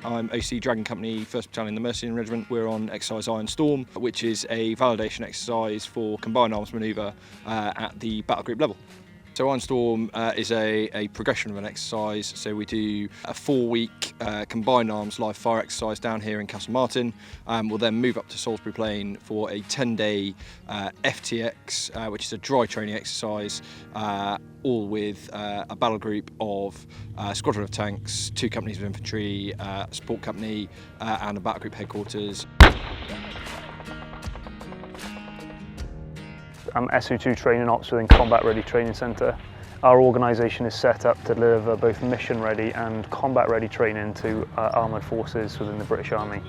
I'm OC Dragon Company, 1st Battalion, the Mercian Regiment. We're on exercise Iron Storm, which is a validation exercise for combined arms manoeuvre at the battle group level. So Iron Storm is a progression of an exercise. So we do a 4-week combined arms live fire exercise down here in Castle Martin. We'll then move up to Salisbury Plain for a 10-day FTX, which is a dry training exercise, all with a battle group of a squadron of tanks, 2 companies of infantry, a support company, and a battle group headquarters. I'm SO2 Training Ops within Combat Ready Training Centre. Our organisation is set up to deliver both mission ready and combat ready training to armoured forces within the British Army.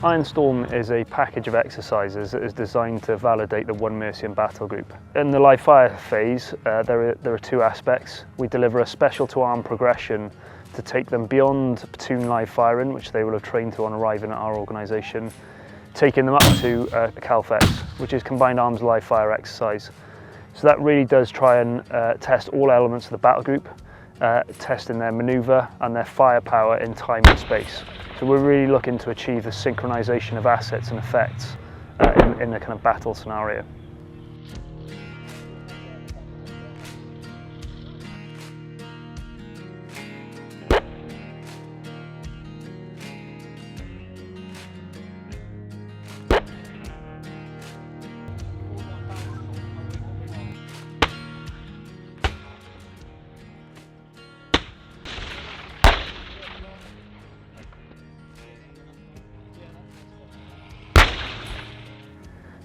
Iron Storm is a package of exercises that is designed to validate the One Mercian battle group. In the live fire phase, there are 2 aspects. We deliver a special to arm progression to take them beyond platoon live firing, which they will have trained to on arriving at our organisation, taking them up to CALFEX, which is Combined Arms Live Fire exercise. So that really does try and test all elements of the battle group, testing their manoeuvre and their firepower in time and space. So we're really looking to achieve the synchronisation of assets and effects in a kind of battle scenario.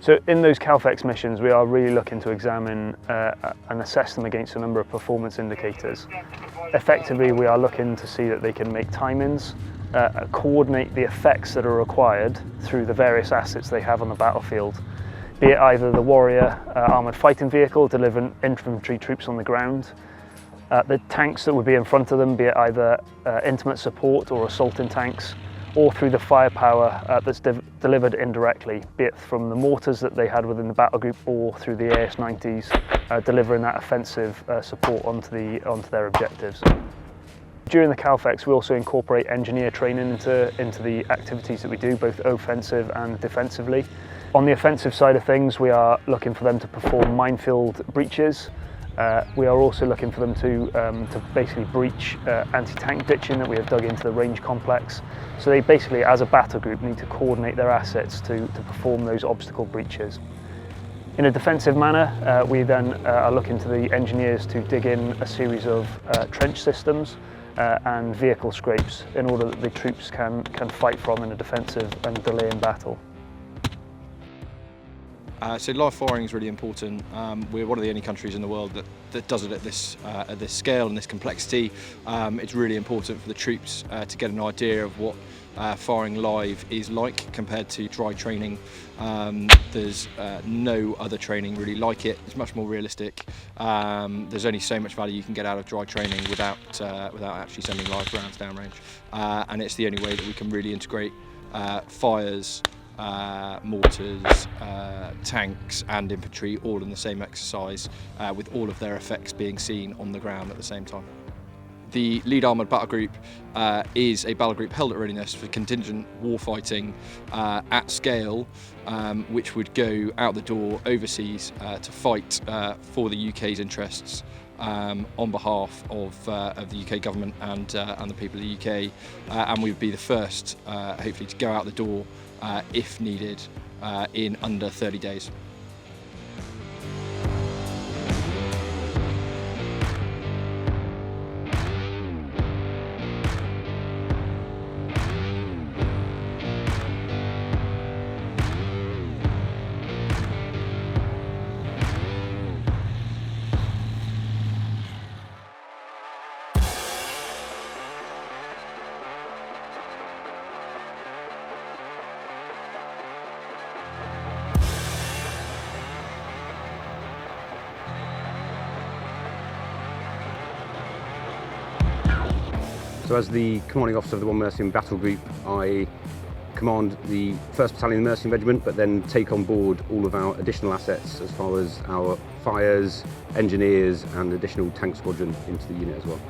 So in those CALFEX missions, we are really looking to examine and assess them against a number of performance indicators. Effectively, we are looking to see that they can make time-ins, coordinate the effects that are required through the various assets they have on the battlefield, be it either the Warrior armoured fighting vehicle delivering infantry troops on the ground, the tanks that would be in front of them, be it either intimate support or assaulting tanks, or through the firepower that's delivered indirectly, be it from the mortars that they had within the battle group or through the AS-90s, delivering that offensive support onto their objectives. During the CALFEX, we also incorporate engineer training into the activities that we do, both offensive and defensively. On the offensive side of things, we are looking for them to perform minefield breaches. We are also looking for them to basically breach anti-tank ditching that we have dug into the range complex. So they basically, as a battle group, need to coordinate their assets to perform those obstacle breaches. In a defensive manner, we then are looking to the engineers to dig in a series of trench systems and vehicle scrapes in order that the troops can fight from in a defensive and delaying battle. So live firing is really important. We're one of the only countries in the world that does it at this scale and this complexity. It's really important for the troops to get an idea of what firing live is like compared to dry training. There's no other training really like it. It's much more realistic. There's only so much value you can get out of dry training without actually sending live rounds downrange. And it's the only way that we can really integrate fires, mortars, tanks and infantry all in the same exercise, with all of their effects being seen on the ground at the same time. The Lead Armoured Battlegroup is a battle group held at readiness for contingent warfighting at scale, which would go out the door overseas to fight for the UK's interests on behalf of the UK government and the people of the UK, and we would be the first, hopefully, to go out the door if needed in under 30 days. So as the commanding officer of the One Mercian Battle Group, I command the 1st Battalion Mercian Regiment, but then take on board all of our additional assets as far as our fires, engineers and additional tank squadron into the unit as well.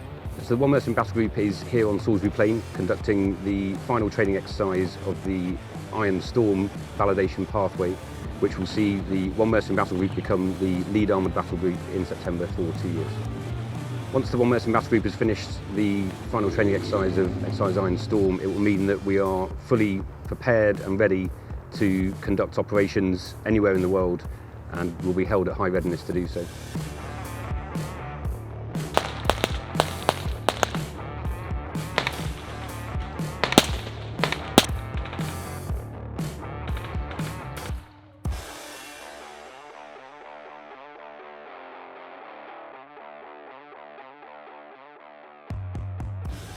So the 1 Mercian Battlegroup is here on Salisbury Plain conducting the final training exercise of the Iron Storm validation pathway, which will see the 1 Mercian Battlegroup become the Lead Armoured Battlegroup in September for 2 years. Once the 1 Mercian Battlegroup has finished the final training exercise of Exercise Iron Storm, it will mean that we are fully prepared and ready to conduct operations anywhere in the world, and will be held at high readiness to do so.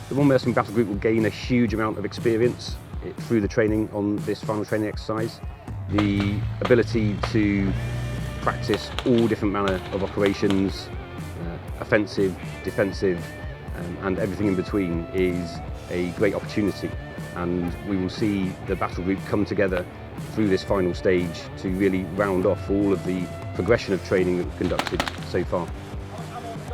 The 1 Mercian Battlegroup will gain a huge amount of experience through the training on this final training exercise. The ability to practice all different manner of operations, offensive, defensive, and everything in between is a great opportunity, and we will see the battle group come together through this final stage to really round off all of the progression of training that we've conducted so far.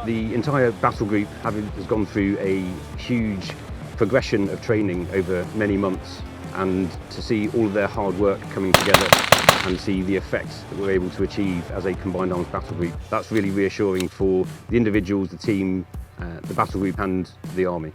The entire battle group has gone through a huge progression of training over many months, and to see all of their hard work coming together and see the effects that we're able to achieve as a combined arms battle group, that's really reassuring for the individuals, the team, the battle group and the army.